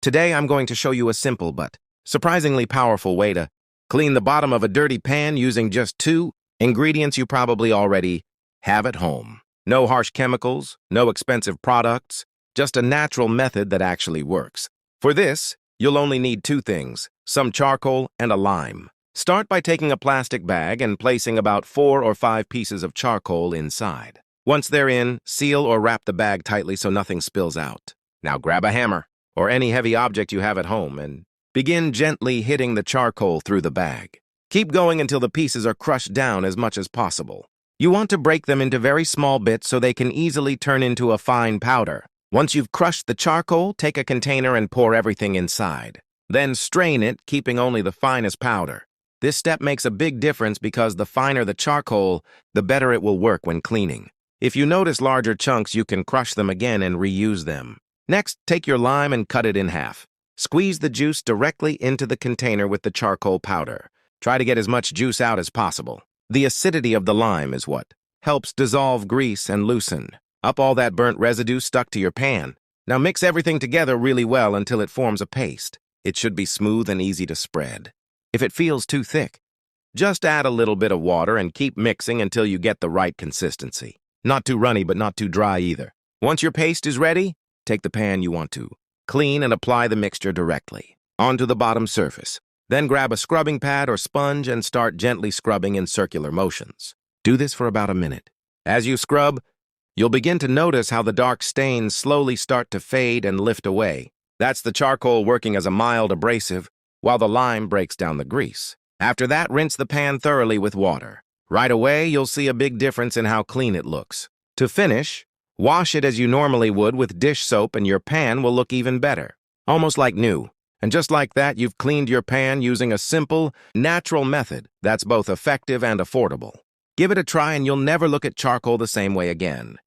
Today I'm going to show you a simple but surprisingly powerful way to clean the bottom of a dirty pan using just two ingredients you probably already have at home. No harsh chemicals, no expensive products, just a natural method that actually works. For this, you'll only need two things, some charcoal and a lime. Start by taking a plastic bag and placing about 4 or 5 pieces of charcoal inside. Once they're in, seal or wrap the bag tightly so nothing spills out. Now grab a hammer or any heavy object you have at home and begin gently hitting the charcoal through the bag. Keep going until the pieces are crushed down as much as possible. You want to break them into very small bits so they can easily turn into a fine powder. Once you've crushed the charcoal, take a container and pour everything inside. Then strain it, keeping only the finest powder. This step makes a big difference because the finer the charcoal, the better it will work when cleaning. If you notice larger chunks, you can crush them again and reuse them. Next, take your lime and cut it in half. Squeeze the juice directly into the container with the charcoal powder. Try to get as much juice out as possible. The acidity of the lime is what helps dissolve grease and loosen up all that burnt residue stuck to your pan. Now mix everything together really well until it forms a paste. It should be smooth and easy to spread. If it feels too thick, just add a little bit of water and keep mixing until you get the right consistency. Not too runny, but not too dry either. Once your paste is ready, take the pan you want to clean and apply the mixture directly onto the bottom surface. Then grab a scrubbing pad or sponge and start gently scrubbing in circular motions. Do this for about a minute. As you scrub, you'll begin to notice how the dark stains slowly start to fade and lift away. That's the charcoal working as a mild abrasive, while the lime breaks down the grease. After that, rinse the pan thoroughly with water. Right away, you'll see a big difference in how clean it looks. To finish, wash it as you normally would with dish soap and your pan will look even better, almost like new. And just like that, you've cleaned your pan using a simple, natural method that's both effective and affordable. Give it a try and you'll never look at charcoal the same way again.